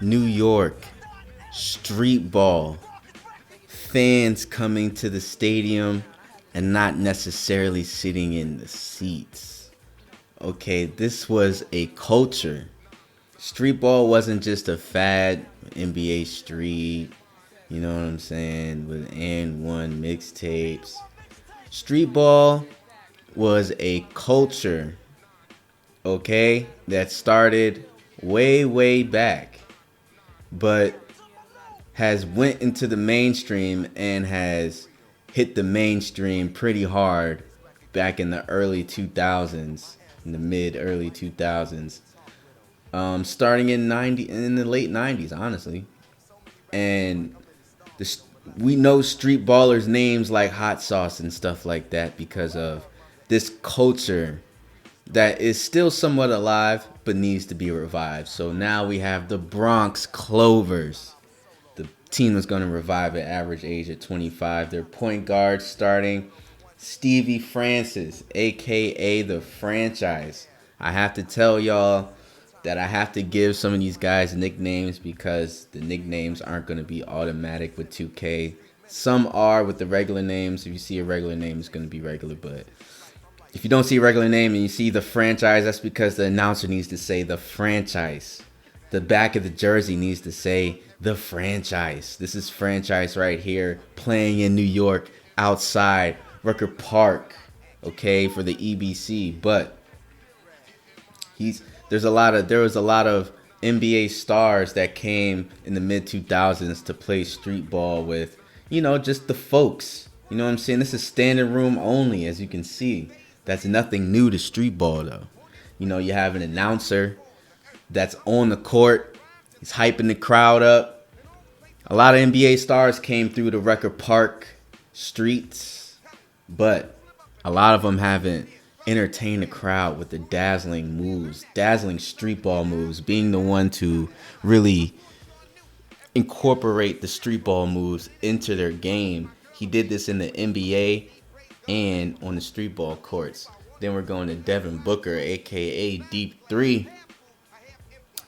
New York, street ball, fans coming to the stadium and not necessarily sitting in the seats. Okay, this was a culture. Street ball wasn't just a fad, NBA Street, you know what I'm saying, with and one mixtapes. Street ball was a culture, okay, that started way back, but has went into the mainstream and has hit the mainstream pretty hard back in the early 2000s, in the mid early 2000s, starting in the late 90s, honestly. And the, we know street ballers names like Hot Sauce and stuff like that because of this culture that is still somewhat alive but needs to be revived. So now we have the Bronx Clovers. The team is going to revive at average age at 25. Their point guard starting Stevie Francis, aka the franchise. I have to tell y'all that I have to give some of these guys nicknames because the nicknames aren't going to be automatic with 2K. Some are with the regular names. If you see a regular name, it's going to be regular. But if you don't see a regular name and you see the franchise, that's because the announcer needs to say the franchise. The back of the jersey needs to say the franchise. This is franchise right here, playing in New York, outside Rucker Park, okay, for the EBC. But there was a lot of NBA stars that came in the mid 2000s to play street ball with, just the folks. You know what I'm saying? This is standing room only, as you can see. That's nothing new to street ball, though. You have an announcer that's on the court. He's hyping the crowd up. A lot of NBA stars came through the Rucker Park streets, but a lot of them haven't entertained the crowd with the dazzling moves, dazzling street ball moves, being the one to really incorporate the street ball moves into their game. He did this in the NBA and on the street ball courts. Then we're going to Devin Booker, aka Deep 3.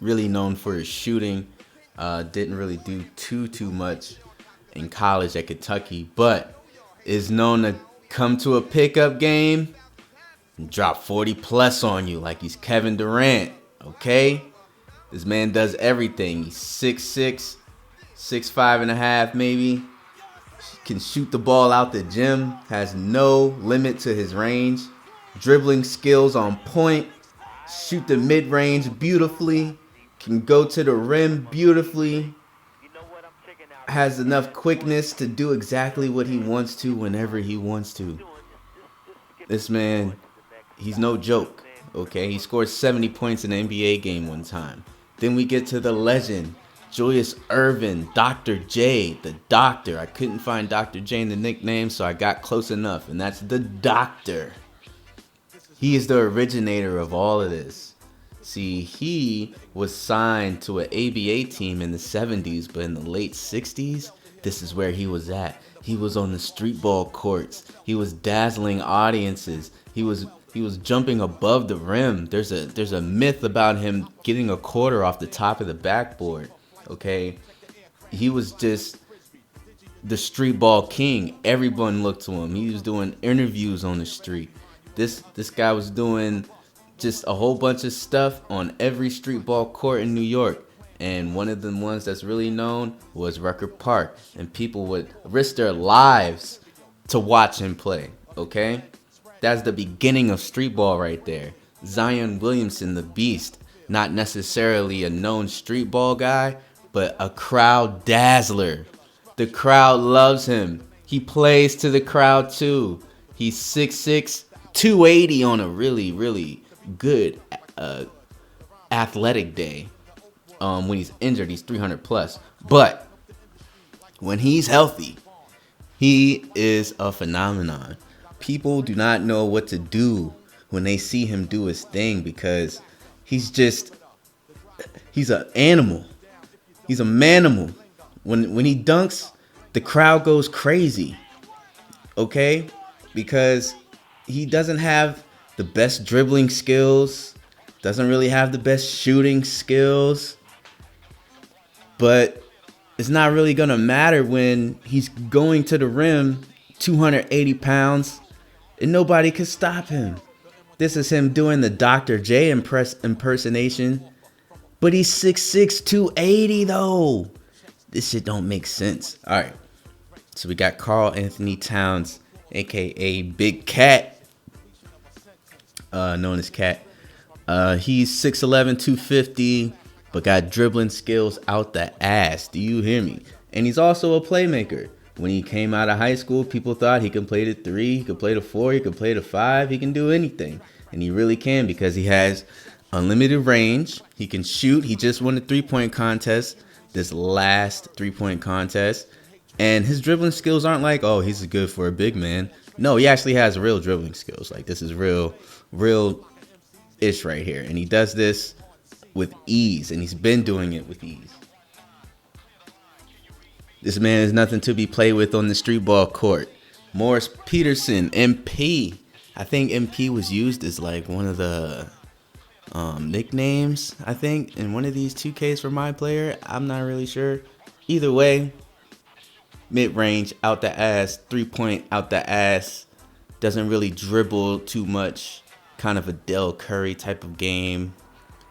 Really known for his shooting. Didn't really do too much in college at Kentucky, but is known to come to a pickup game and drop 40 plus on you like he's Kevin Durant. Okay? This man does everything. He's 6'6", 6'5" and a half maybe. Can shoot the ball out the gym. Has no limit to his range. Dribbling skills on point. Shoot the mid-range beautifully. Can go to the rim beautifully. Has enough quickness to do exactly what he wants to whenever he wants to. This man, he's no joke. Okay, he scored 70 points in an NBA game one time. Then we get to the legend, Julius Erving, Dr. J, the doctor. I couldn't find Dr. J in the nickname, so I got close enough, and that's the doctor. He is the originator of all of this. See, he was signed to an ABA team in the 70s, but in the late 60s, this is where he was at. He was on the street ball courts. He was dazzling audiences. He was jumping above the rim. There's a myth about him getting a quarter off the top of the backboard. Okay, he was just the street ball king. Everyone looked to him. He was doing interviews on the street. This guy was doing just a whole bunch of stuff on every street ball court in New York. And one of the ones that's really known was Rucker Park. And people would risk their lives to watch him play. Okay? That's the beginning of street ball right there. Zion Williamson, the beast. Not necessarily a known street ball guy, but a crowd dazzler. The crowd loves him. He plays to the crowd too. He's 6'6", 280 on a really good athletic day. When he's injured, he's 300 plus. But when he's healthy, he is a phenomenon. People do not know what to do when they see him do his thing because he's an animal. He's a manimal. When he dunks, the crowd goes crazy. Okay? Because he doesn't have the best dribbling skills, doesn't really have the best shooting skills, But it's not really going to matter when he's going to the rim 280 pounds and nobody can stop him. This is him doing the Dr. J impersonation. But he's 6'6", 280 though. This shit don't make sense. All right. So we got Karl Anthony Towns, a.k.a. Big Cat, known as Cat. He's 6'11", 250, but got dribbling skills out the ass. Do you hear me? And he's also a playmaker. When he came out of high school, people thought he could play the 3, he could play the 4, he could play the 5. He can do anything. And he really can because he has unlimited range. He can shoot. He just won the 3-point contest, this last 3-point contest. And his dribbling skills aren't like, oh, he's good for a big man. No, he actually has real dribbling skills. Like, this is real-ish right here. And he does this with ease. And he's been doing it with ease. This man is nothing to be played with on the street ball court. Morris Peterson, MP. I think MP was used as like one of the nicknames, I think, in one of these 2Ks for my player. I'm not really sure. Either way, mid-range, out the ass, 3-point, out the ass. Doesn't really dribble too much. Kind of a Del Curry type of game.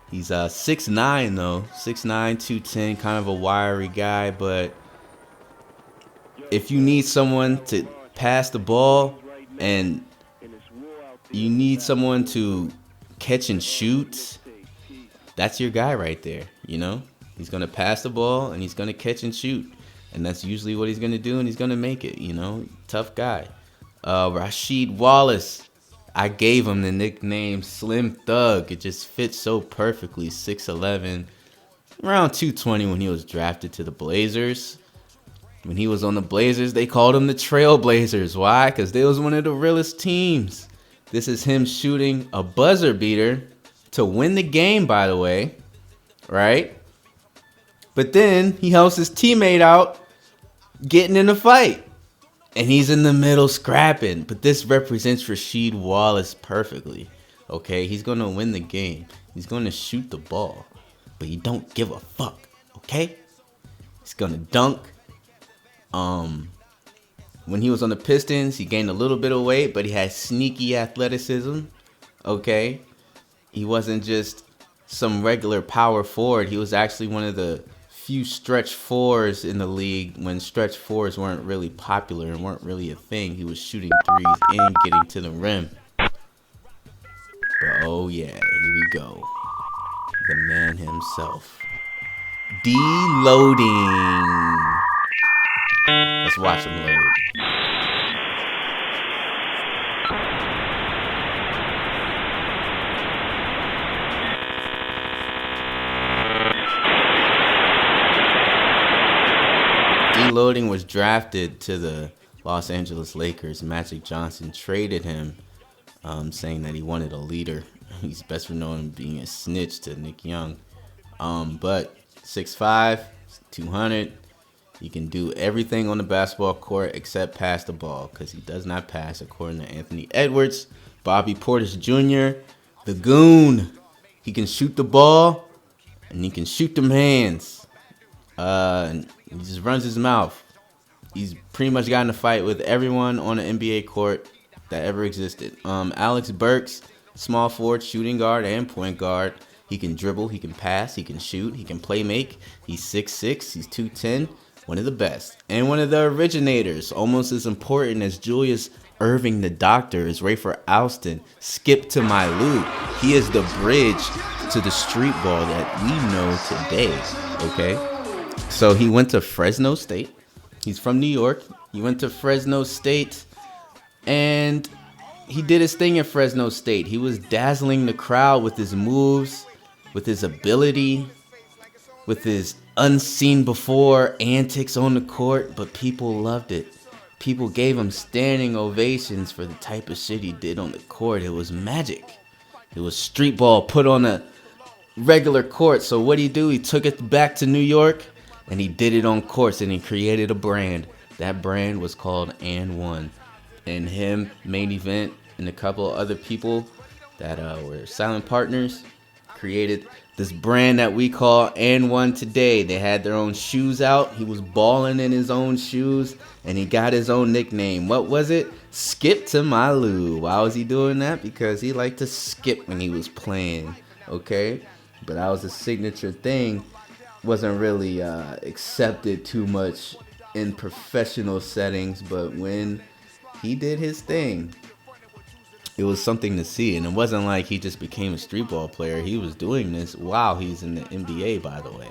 He's 6'9", though. 6'9", 210, kind of a wiry guy, but if you need someone to pass the ball and you need someone to catch and shoot, that's your guy right there, you know? He's going to pass the ball and he's going to catch and shoot. And that's usually what he's going to do, and he's going to make it, you know? Tough guy. Rasheed Wallace. I gave him the nickname Slim Thug. It just fits so perfectly. 6'11", around 220 when he was drafted to the Blazers. When he was on the Blazers, they called him the Trailblazers. Why? Because they was one of the realest teams. This is him shooting a buzzer beater to win the game, by the way. Right? But then he helps his teammate out getting in a fight. And he's in the middle scrapping. But this represents Rasheed Wallace perfectly. Okay? He's going to win the game. He's going to shoot the ball. But he don't give a fuck. Okay? He's going to dunk. When he was on the Pistons, he gained a little bit of weight, but he had sneaky athleticism. Okay? He wasn't just some regular power forward. He was actually one of the few stretch fours in the league when stretch fours weren't really popular and weren't really a thing. He was shooting threes and getting to the rim. But oh yeah, here we go. The man himself. Deloading. Let's watch him load. Deloading was drafted to the Los Angeles Lakers. Magic Johnson traded him, saying that he wanted a leader. He's best for known being a snitch to Nick Young. But 6'5", 200. He can do everything on the basketball court except pass the ball, because he does not pass, according to Anthony Edwards. Bobby Portis Jr., the goon. He can shoot the ball, and he can shoot them hands. And he just runs his mouth. He's pretty much got in a fight with everyone on the NBA court that ever existed. Alex Burks, small forward, shooting guard, and point guard. He can dribble, he can pass, he can shoot, he can play make. He's 6'6", he's 210. One of the best. And one of the originators. Almost as important as Julius Irving the Doctor is Rafer Alston. Skip to MyLeague. He is the bridge to the street ball that we know today. Okay? So he went to Fresno State. He's from New York. He went to Fresno State. And he did his thing at Fresno State. He was dazzling the crowd with his moves, with his ability, with his unseen before antics on the court, but people loved it. People gave him standing ovations for the type of shit he did on the court. It was magic. It was street ball put on a regular court. So what did he do? He took it back to New York and he did it on courts, and he created a brand. That brand was called And One. And him, Main Event, and a couple other people that were silent partners created This brand that we call N1 today, they had their own shoes out. He was balling in his own shoes, and he got his own nickname. What was it? Skip to my Lou. Why was he doing that? Because he liked to skip when he was playing, okay? But that was a signature thing. Wasn't really accepted too much in professional settings, but when he did his thing, it was something to see. And it wasn't like he just became a street ball player. He was doing this while he's in the NBA, by the way.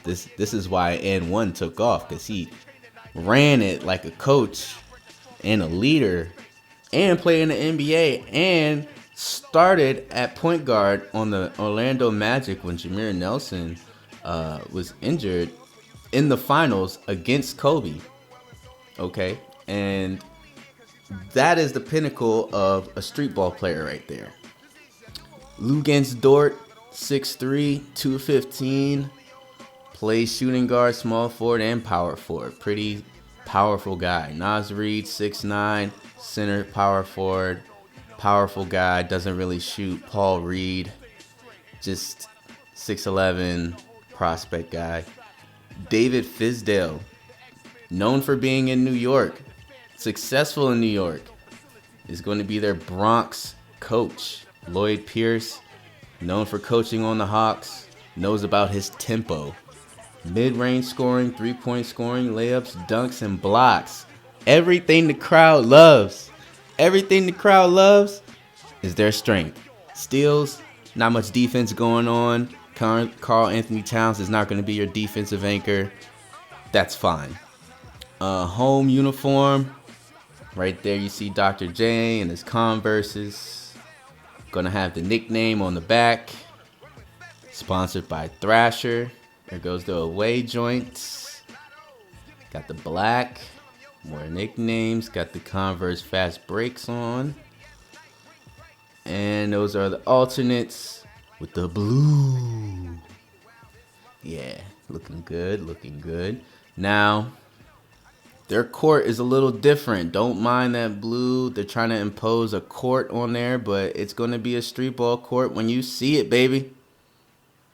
This is why N1 took off, because he ran it like a coach and a leader and played in the NBA and started at point guard on the Orlando Magic when Jameer Nelson was injured in the finals against Kobe. Okay? And that is the pinnacle of a street ball player right there. Lugens Dort, 6'3", 215, plays shooting guard, small forward, and power forward. Pretty powerful guy. Naz Reid, 6'9", center, power forward. Powerful guy, doesn't really shoot. Paul Reed, just 6'11", prospect guy. David Fizdale, known for being in New York, successful in New York, is going to be their Bronx coach. Lloyd Pierce, known for coaching on the Hawks, knows about his tempo. Mid-range scoring, three-point scoring, layups, dunks, and blocks. Everything the crowd loves. Everything the crowd loves is their strength. Steals, not much defense going on. Karl Anthony Towns is not going to be your defensive anchor. That's fine. Home uniform. Right there you see Dr. J and his Converses. Gonna have the nickname on the back. Sponsored by Thrasher. There goes the away joints. Got the black. More nicknames. Got the Converse fast breaks on. And those are the alternates with the blue. Yeah, looking good, looking good. Now, their court is a little different. Don't mind that blue. They're trying to impose a court on there, but it's going to be a street ball court when you see it, baby.